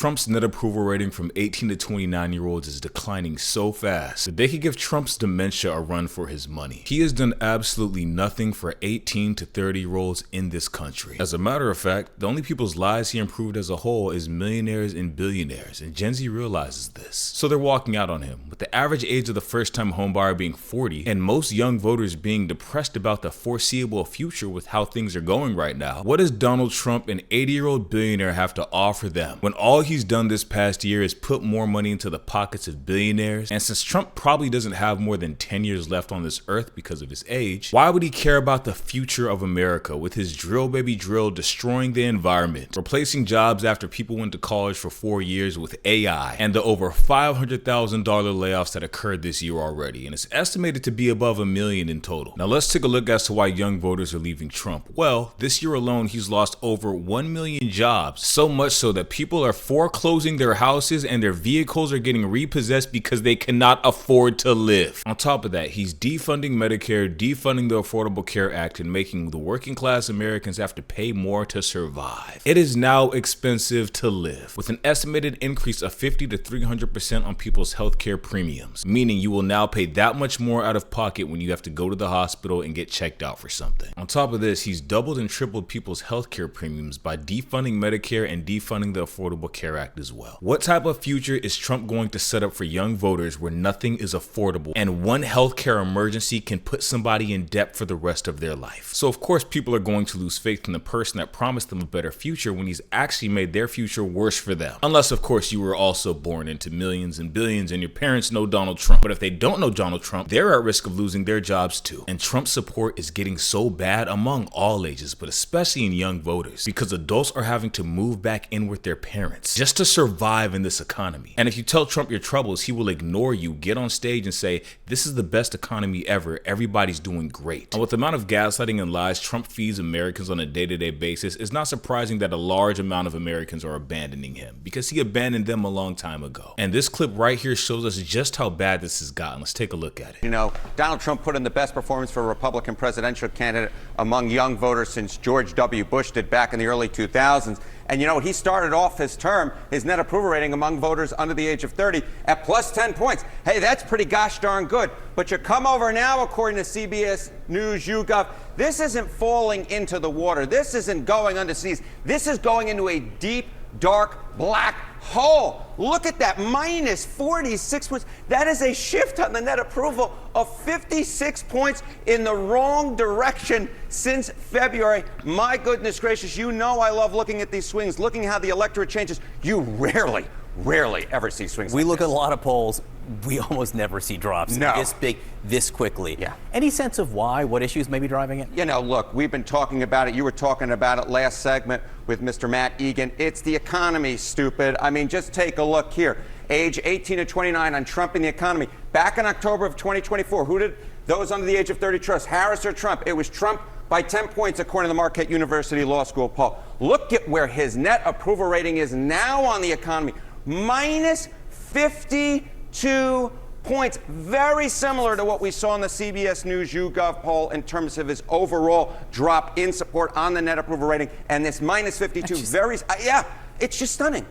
Trump's net approval rating from 18 to 29-year-olds is declining so fast that they could give Trump's dementia a run for his money. He has done absolutely nothing for 18 to 30-year-olds in this country. As a matter of fact, the only people's lives he improved as a whole is millionaires and billionaires, and Gen Z realizes this. So they're walking out on him, with the average age of the first-time homebuyer being 40, and most young voters being depressed about the foreseeable future with how things are going right now. What does Donald Trump, an 80-year-old billionaire, have to offer them when all he's done this past year is put more money into the pockets of billionaires? And since Trump probably doesn't have more than 10 years left on this earth because of his age, why would he care about the future of America with his drill baby drill destroying the environment, replacing jobs after people went to college for 4 years with AI, and the over $500,000 layoffs that occurred this year already, and it's estimated to be above 1 million in total. Now let's take a look as to why young voters are leaving Trump. Well, this year alone he's lost over 1 million jobs, so much so that people are foreclosing their houses and their vehicles are getting repossessed because they cannot afford to live. On top of that, he's defunding Medicare, defunding the Affordable Care Act, and making the working class Americans have to pay more to survive. It is now expensive to live, with an estimated increase of 50 to 300% on people's healthcare premiums, meaning you will now pay that much more out of pocket when you have to go to the hospital and get checked out for something. On top of this, he's doubled and tripled people's healthcare premiums by defunding Medicare and defunding the Affordable Care Act as well. What type of future is Trump going to set up for young voters where nothing is affordable and one healthcare emergency can put somebody in debt for the rest of their life? So of course people are going to lose faith in the person that promised them a better future when he's actually made their future worse for them. Unless of course you were also born into millions and billions and your parents know Donald Trump. But if they don't know Donald Trump, they're at risk of losing their jobs too. And Trump's support is getting so bad among all ages, but especially in young voters, because adults are having to move back in with their parents just to survive in this economy. And if you tell Trump your troubles, he will ignore you, get on stage and say, this is the best economy ever, everybody's doing great. And with the amount of gaslighting and lies Trump feeds Americans on a day-to-day basis, it's not surprising that a large amount of Americans are abandoning him, because he abandoned them a long time ago. And this clip right here shows us just how bad this has gotten. Let's take a look at it. You know, Donald Trump put in the best performance for a Republican presidential candidate among young voters since George W. Bush did back in the early 2000s. And you know, he started off his term, his net approval rating among voters under the age of 30 at plus 10 points. Hey, that's pretty gosh darn good. But you come over now, according to CBS News YouGov, this isn't falling into the water. This isn't going underseas. This is going into a deep, dark, black hole. Look at that, minus 46 points. That is a shift on the net approval of 56 points in the wrong direction since February. My goodness gracious, you know I love looking at these swings, looking how the electorate changes. You rarely ever see swings. We look at a lot of polls, we almost never see drops this big, this quickly. Yeah. Any sense of why? What issues may be driving it? You know, look, we've been talking about it. You were talking about it last segment with Mr. Matt Egan. It's the economy, stupid. I mean, just take a look here. Age 18 to 29 on Trump and the economy. Back in October of 2024, who did those under the age of 30 trust? Harris or Trump? It was Trump by 10 points, according to the Marquette University Law School poll. Look at where his net approval rating is now on the economy. Minus 52 points. Very similar to what we saw in the CBS News YouGov poll in terms of his overall drop in support on the net approval rating. And this minus 52, it's just stunning.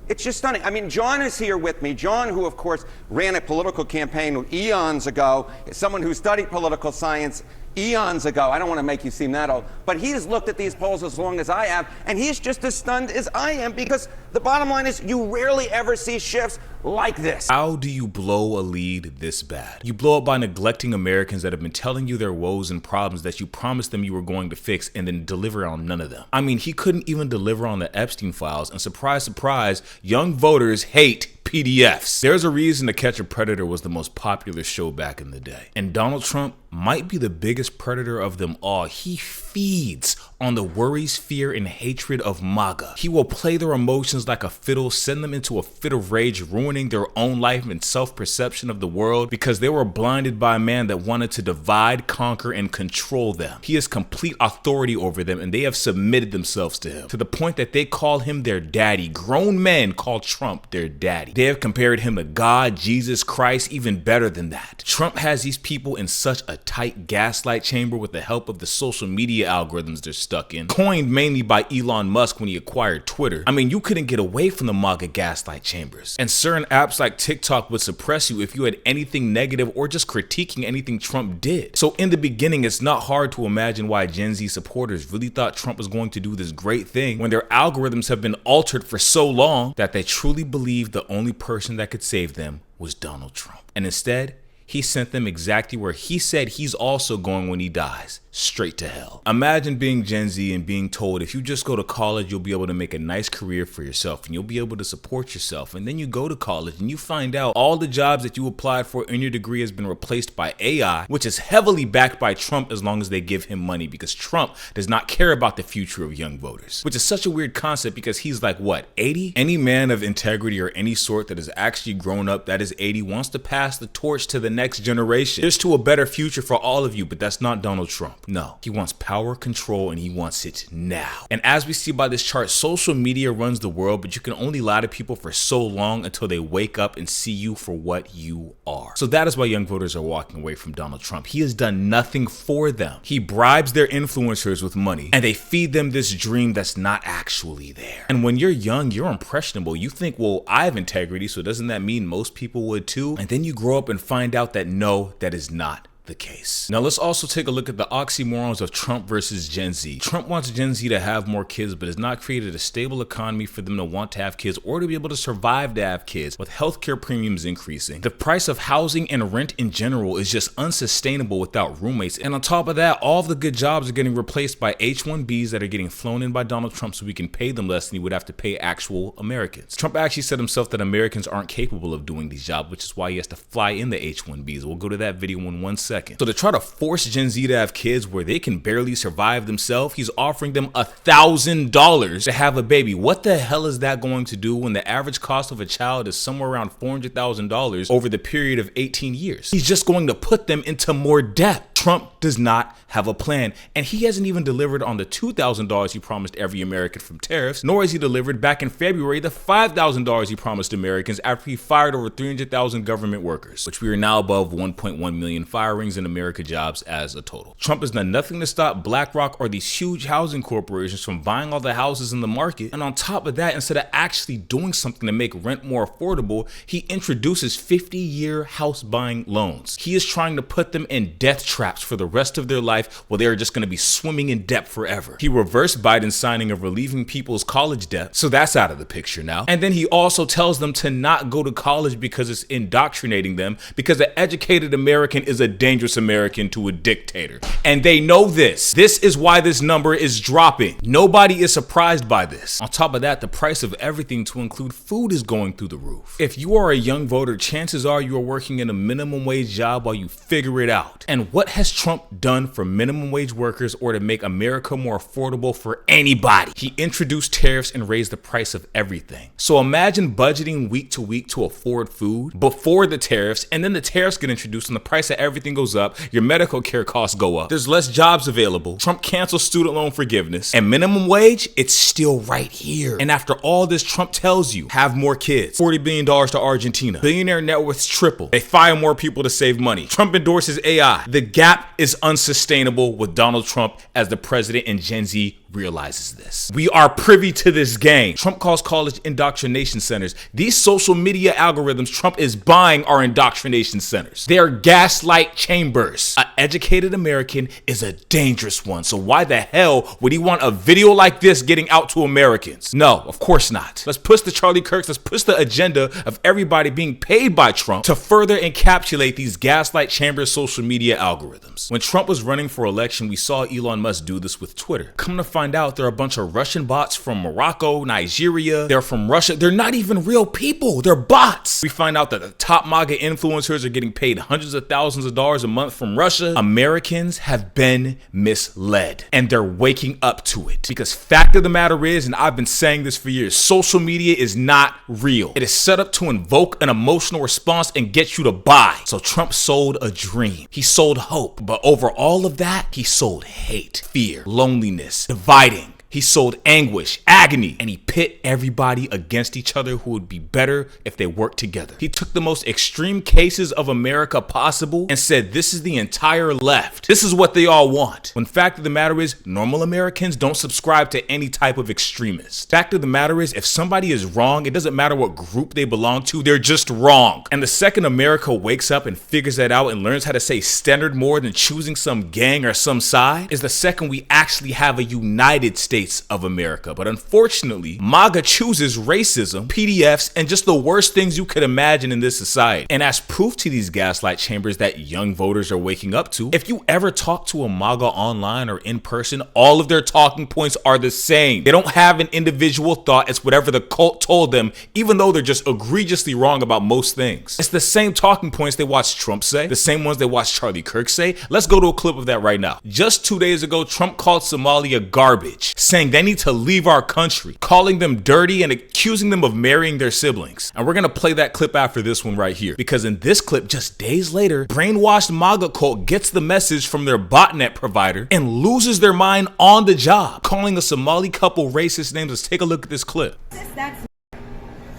It's just stunning. I mean, John is here with me. John, who, of course, ran a political campaign eons ago, is someone who studied political science eons ago. I don't want to make you seem that old, but he's looked at these polls as long as I have, and he's just as stunned as I am, because the bottom line is you rarely ever see shifts like this. How do you blow a lead this bad? You blow it by neglecting Americans that have been telling you their woes and problems that you promised them you were going to fix, and then deliver on none of them. I mean, he couldn't even deliver on the Epstein files, and surprise, surprise, young voters hate PDFs. There's a reason To Catch a Predator was the most popular show back in the day. And Donald Trump might be the biggest predator of them all. He feeds on the worries, fear, and hatred of MAGA. He will play their emotions like a fiddle, send them into a fit of rage, ruining their own life and self-perception of the world because they were blinded by a man that wanted to divide, conquer, and control them. He has complete authority over them, and they have submitted themselves to him, to the point that they call him their daddy. Grown men call Trump their daddy. They have compared him to God, Jesus Christ, even better than that. Trump has these people in such a tight gaslight chamber with the help of the social media algorithms they're stuck in, coined mainly by Elon Musk when he acquired Twitter. I mean, you couldn't get away from the MAGA gaslight chambers. And certain apps like TikTok would suppress you if you had anything negative or just critiquing anything Trump did. So in the beginning, it's not hard to imagine why Gen Z supporters really thought Trump was going to do this great thing when their algorithms have been altered for so long that they truly believed the only person that could save them was Donald Trump. And instead, he sent them exactly where he said he's also going when he dies, straight to hell. Imagine being Gen Z and being told if you just go to college, you'll be able to make a nice career for yourself and you'll be able to support yourself. And then you go to college and you find out all the jobs that you applied for in your degree has been replaced by AI, which is heavily backed by Trump as long as they give him money, because Trump does not care about the future of young voters, which is such a weird concept because he's like, what, 80? Any man of integrity or any sort that has actually grown up that is 80 wants to pass the torch to the next generation. Here's to a better future for all of you, but that's not Donald Trump. No, he wants power, control, and he wants it now. And as we see by this chart, social media runs the world, but you can only lie to people for so long until they wake up and see you for what you are. So that is why young voters are walking away from Donald Trump. He has done nothing for them. He bribes their influencers with money, and they feed them this dream that's not actually there. And when you're young, you're impressionable. You think, well, I have integrity, so doesn't that mean most people would too? And then you grow up and find out that no, that is not the case. Now let's also take a look at the oxymorons of Trump versus Gen Z. Trump wants Gen Z to have more kids, but has not created a stable economy for them to want to have kids or to be able to survive to have kids, with healthcare premiums increasing. The price of housing and rent in general is just unsustainable without roommates. And on top of that, all of the good jobs are getting replaced by H-1Bs that are getting flown in by Donald Trump so we can pay them less than he would have to pay actual Americans. Trump actually said himself that Americans aren't capable of doing these jobs, which is why he has to fly in the H-1Bs. We'll go to that video in 1 second. So to try to force Gen Z to have kids where they can barely survive themselves, he's offering them $1,000 to have a baby. What the hell is that going to do when the average cost of a child is somewhere around $400,000 over the period of 18 years? He's just going to put them into more debt. Trump does not have a plan, and he hasn't even delivered on the $2,000 he promised every American from tariffs, nor has he delivered back in February the $5,000 he promised Americans after he fired over 300,000 government workers, which we are now above 1.1 million firings in America jobs as a total. Trump has done nothing to stop BlackRock or these huge housing corporations from buying all the houses in the market, and on top of that, instead of actually doing something to make rent more affordable, he introduces 50-year house buying loans. He is trying to put them in death traps for the rest of their life, where they are just going to be swimming in debt forever. He reversed Biden's signing of relieving people's college debt, so that's out of the picture now. And then he also tells them to not go to college because it's indoctrinating them, because an educated American is a dangerous American to a dictator. And they know this. This is why this number is dropping. Nobody is surprised by this. On top of that, the price of everything, to include food, is going through the roof. If you are a young voter, chances are you are working in a minimum wage job while you figure it out. And what has Trump done for minimum wage workers or to make America more affordable for anybody? He introduced tariffs and raised the price of everything. So imagine budgeting week to week to afford food before the tariffs, and then the tariffs get introduced and the price of everything goes up, your medical care costs go up, there's less jobs available, Trump cancels student loan forgiveness, and minimum wage, it's still right here. And after all this, Trump tells you, have more kids, $40 billion to Argentina, billionaire net worths triple, they fire more people to save money, Trump endorses AI. The gap is unsustainable with Donald Trump as the president, and Gen Z realizes this. We are privy to this game. Trump calls college indoctrination centers. These social media algorithms Trump is buying are indoctrination centers. They are gaslight chambers. An educated American is a dangerous one. So why the hell would he want a video like this getting out to Americans? No, of course not. Let's push the Charlie Kirks. Let's push the agenda of everybody being paid by Trump to further encapsulate these gaslight chamber social media algorithms. When Trump was running for election, we saw Elon Musk do this with Twitter. Come to find out, there are a bunch of Russian bots from Morocco, Nigeria. They're from Russia. They're not even real people. They're bots. We find out that the top MAGA influencers are getting paid hundreds of thousands of dollars a month from Russia. Americans have been misled, and they're waking up to it. Because fact of the matter is, and I've been saying this for years, social media is not real. It is set up to invoke an emotional response and get you to buy. So Trump sold a dream. He sold hope. But over all of that, he sold hate, fear, loneliness, dividing. He sold anguish, agony, and he pit everybody against each other who would be better if they worked together. He took the most extreme cases of America possible and said this is the entire left. This is what they all want. When fact of the matter is, normal Americans don't subscribe to any type of extremist. Fact of the matter is, if somebody is wrong, it doesn't matter what group they belong to, they're just wrong. And the second America wakes up and figures that out and learns how to say standard more than choosing some gang or some side is the second we actually have a United States of America. But unfortunately, MAGA chooses racism, PDFs, and just the worst things you could imagine in this society. And as proof to these gaslight chambers that young voters are waking up to, if you ever talk to a MAGA online or in person, all of their talking points are the same. They don't have an individual thought. It's whatever the cult told them, even though they're just egregiously wrong about most things. It's the same talking points they watched Trump say, the same ones they watched Charlie Kirk say. Let's go to a clip of that right now. Just 2 days ago, Trump called Somalia garbage, saying they need to leave our country, calling them dirty and accusing them of marrying their siblings. And we're gonna play that clip after this one right here, because in this clip, just days later, brainwashed MAGA cult gets the message from their botnet provider and loses their mind on the job, calling a Somali couple racist names. Let's take a look at this clip.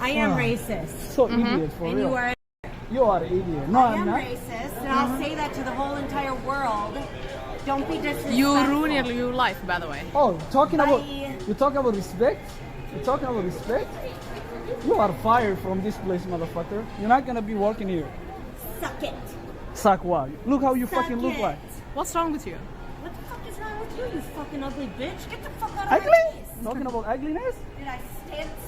I am racist. So idiot for And real. You are an idiot. No, I I'm am not. racist, and I'll say that to the whole entire world. Don't be disrespectful. You ruin your life, by the way. Oh, talking about Bye. you talking about respect? You talking about respect? You are fired from this place, motherfucker. You're not gonna be working here. Suck it. Suck what? Look how you Suck fucking look it. like. What's wrong with you? What the fuck is wrong with you, you fucking ugly bitch? Get the fuck out of Ugly? my face. Talking about ugliness? Did I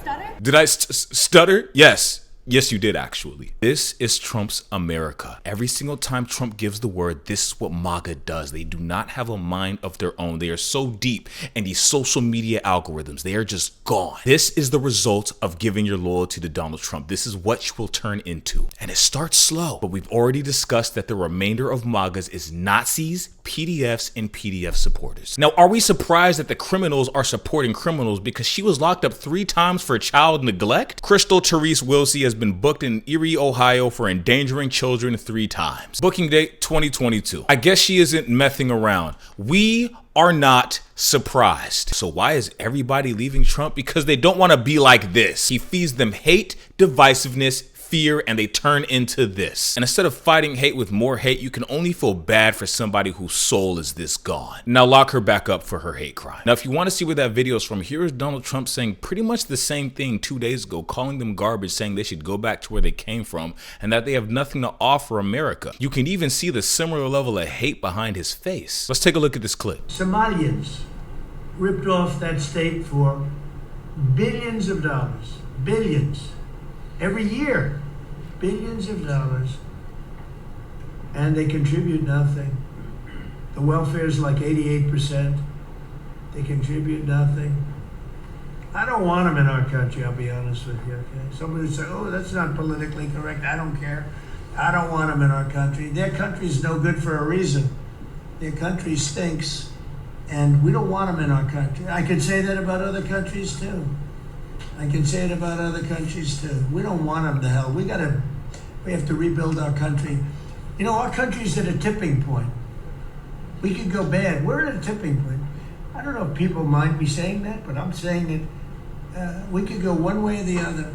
stutter? Did I stutter? Yes. Yes, you did actually. This is Trump's America. Every single time Trump gives the word, this is what MAGA does. They do not have a mind of their own. They are so deep in these social media algorithms. They are just gone. This is the result of giving your loyalty to Donald Trump. This is what you will turn into. And it starts slow, but we've already discussed that the remainder of MAGAs is Nazis, PDFs, and PDF supporters. Now, are we surprised that the criminals are supporting criminals because she was locked up 3 times for child neglect? Crystal Therese Wilsey has been booked in Erie, Ohio for endangering children 3 times. Booking date 2022. I guess she isn't messing around. We are not surprised. So why is everybody leaving Trump? Because they don't want to be like this. He feeds them hate, divisiveness, fear, and they turn into this. And instead of fighting hate with more hate, you can only feel bad for somebody whose soul is this gone. Now lock her back up for her hate crime. Now if you want to see where that video is from, here is Donald Trump saying pretty much the same thing 2 days ago, calling them garbage, saying they should go back to where they came from and that they have nothing to offer America. You can even see the similar level of hate behind his face. Let's take a look at this clip. Somalians ripped off that state for billions of dollars. Billions. Every year, billions of dollars, and they contribute nothing. The welfare is like 88%. They contribute nothing. I don't want them in our country, I'll be honest with you, okay? Somebody would say, oh, that's not politically correct. I don't care. I don't want them in our country. Their country's no good for a reason. Their country stinks, and we don't want them in our country. I could say that about other countries, too. I can say it about other countries too. We don't want them to hell. We have to rebuild our country. You know, our country's at a tipping point. We could go bad. We're at a tipping point. I don't know if people mind me saying that, but I'm saying it. We could go one way or the other,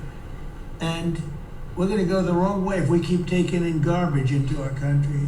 and we're going to go the wrong way if we keep taking in garbage into our country.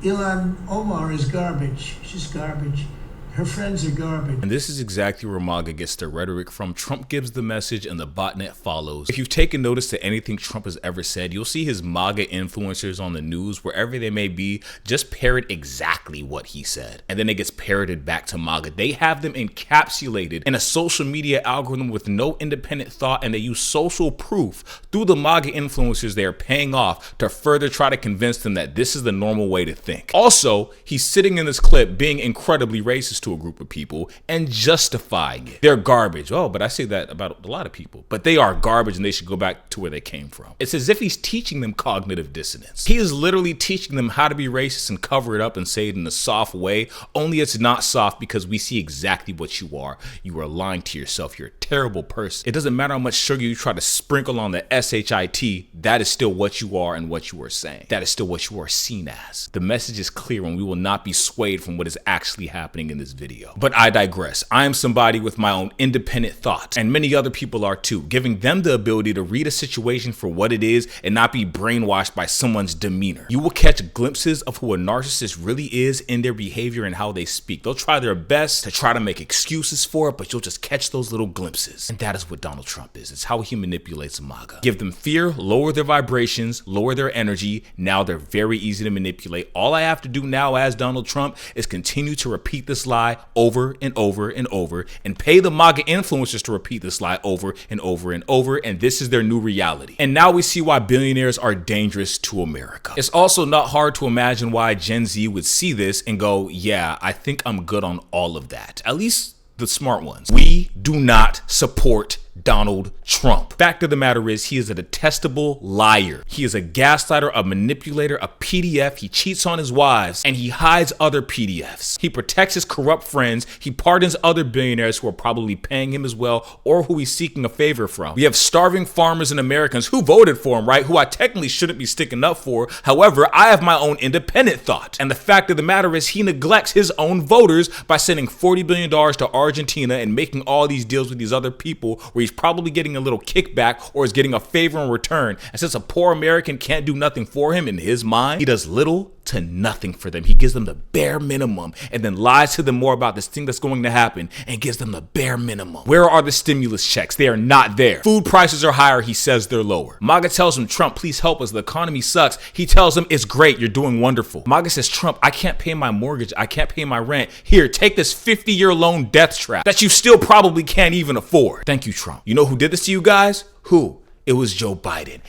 Ilhan Omar is garbage. She's garbage. Her friends are garbage. And this is exactly where MAGA gets their rhetoric from. Trump gives the message and the botnet follows. If you've taken notice to anything Trump has ever said, you'll see his MAGA influencers on the news, wherever they may be, just parrot exactly what he said. And then it gets parroted back to MAGA. They have them encapsulated in a social media algorithm with no independent thought, and they use social proof through the MAGA influencers they are paying off to further try to convince them that this is the normal way to think. Also, he's sitting in this clip being incredibly racist to a group of people and justifying it. They're garbage. Oh, but I say that about a lot of people. But they are garbage and they should go back to where they came from. It's as if he's teaching them cognitive dissonance. He is literally teaching them how to be racist and cover it up and say it in a soft way, only it's not soft because we see exactly what you are. You are lying to yourself. You're a terrible person. It doesn't matter how much sugar you try to sprinkle on the SHIT, that is still what you are and what you are saying. That is still what you are seen as. The message is clear and we will not be swayed from what is actually happening in this video. But I digress. I am somebody with my own independent thoughts, and many other people are too, giving them the ability to read a situation for what it is and not be brainwashed by someone's demeanor. You will catch glimpses of who a narcissist really is in their behavior and how they speak. They'll try their best to try to make excuses for it, but you'll just catch those little glimpses. And that is what Donald Trump is. It's how he manipulates MAGA. Give them fear, lower their vibrations, lower their energy. Now they're very easy to manipulate. All I have to do now as Donald Trump is continue to repeat this lie over and over and over, and pay the MAGA influencers to repeat this lie over and over and over, and this is their new reality. And now we see why billionaires are dangerous to America. It's also not hard to imagine why Gen Z would see this and go, yeah, I think I'm good on all of that. At least the smart ones. We do not support Donald Trump. Fact of the matter is, he is a detestable liar. He is a gaslighter, a manipulator, a PDF. He cheats on his wives and he hides other PDFs. He protects his corrupt friends. He pardons other billionaires who are probably paying him as well or who he's seeking a favor from. We have starving farmers and Americans who voted for him, right? Who I technically shouldn't be sticking up for. However, I have my own independent thought. And the fact of the matter is, he neglects his own voters by sending $40 billion to Argentina and making all these deals with these other people where he's probably getting a little kickback or is getting a favor in return. And since a poor American can't do nothing for him, in his mind, he does little to nothing for them. He gives them the bare minimum and then lies to them more about this thing that's going to happen and gives them the bare minimum. Where are the stimulus checks? They are not there. Food prices are higher. He says they're lower. MAGA tells him, Trump, please help us. The economy sucks. He tells him, it's great. You're doing wonderful. MAGA says, Trump, I can't pay my mortgage. I can't pay my rent. Here, take this 50-year loan death trap that you still probably can't even afford. Thank you, Trump. You know who did this to you guys? Who? It was Joe Biden.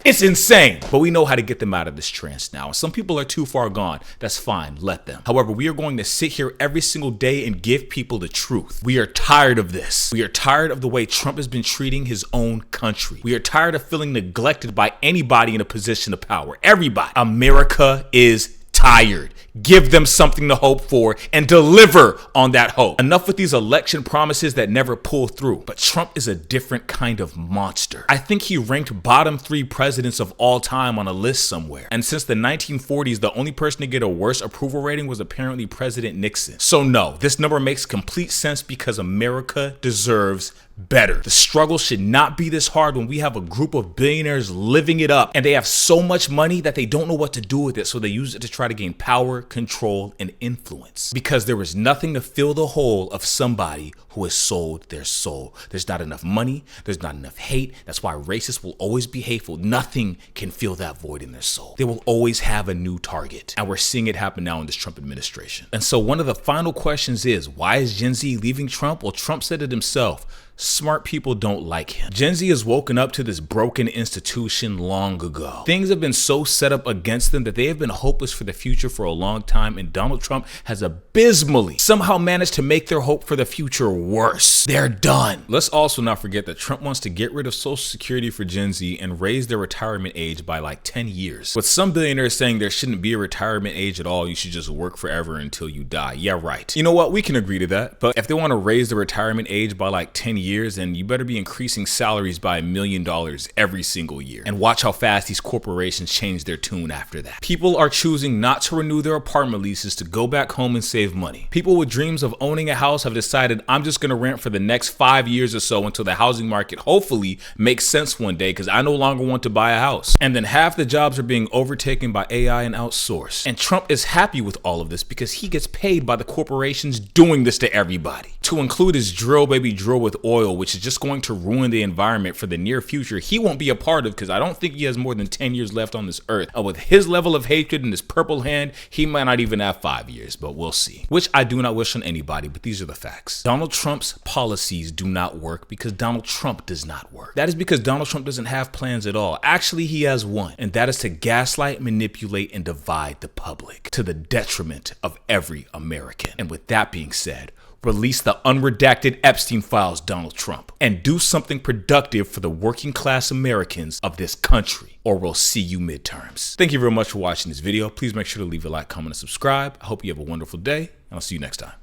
It's insane, but we know how to get them out of this trance now. Some people are too far gone. That's fine, let them. However, we are going to sit here every single day and give people the truth. We are tired of this. We are tired of the way Trump has been treating his own country. We are tired of feeling neglected by anybody in a position of power. Everybody. America is tired. Give them something to hope for and deliver on that hope. Enough with these election promises that never pull through. But Trump is a different kind of monster. I think he ranked bottom 3 presidents of all time on a list somewhere. And since the 1940s, the only person to get a worse approval rating was apparently President Nixon. So no, this number makes complete sense because America deserves better. The struggle should not be this hard when we have a group of billionaires living it up and they have so much money that they don't know what to do with it, so they use it to try to gain power, control, and influence. Because there is nothing to fill the hole of somebody who has sold their soul. There's not enough money, there's not enough hate. That's why racists will always be hateful. Nothing can fill that void in their soul. They will always have a new target. And we're seeing it happen now in this Trump administration. And so one of the final questions is, why is Gen Z leaving Trump? Well, Trump said it himself. Smart people don't like him. Gen Z has woken up to this broken institution long ago. Things have been so set up against them that they have been hopeless for the future for a long time, and Donald Trump has abysmally somehow managed to make their hope for the future worse. They're done. Let's also not forget that Trump wants to get rid of Social Security for Gen Z and raise their retirement age by like 10 years. With some billionaires saying there shouldn't be a retirement age at all, you should just work forever until you die. Yeah, right. You know what? We can agree to that. But if they want to raise the retirement age by like 10 years, and you better be increasing salaries by $1 million every single year. And watch how fast these corporations change their tune after that. People are choosing not to renew their apartment leases to go back home and save money. People with dreams of owning a house have decided, I'm just gonna rent for the next 5 years or so until the housing market hopefully makes sense one day, because I no longer want to buy a house. And then half the jobs are being overtaken by AI and outsourced. And Trump is happy with all of this because he gets paid by the corporations doing this to everybody. To include his drill baby drill with oil, which is just going to ruin the environment for the near future, he won't be a part of, because I don't think he has more than 10 years left on this earth. With his level of hatred and his purple hand, he might not even have 5 years, but we'll see. Which I do not wish on anybody, but these are the facts. Donald Trump's policies do not work because Donald Trump does not work. That is because Donald Trump doesn't have plans at all. Actually, he has one, and that is to gaslight, manipulate, and divide the public to the detriment of every American. And with that being said, release the unredacted Epstein files, Donald Trump, and do something productive for the working class Americans of this country, or we'll see you midterms. Thank you very much for watching this video. Please make sure to leave a like, comment, and subscribe. I hope you have a wonderful day, and I'll see you next time.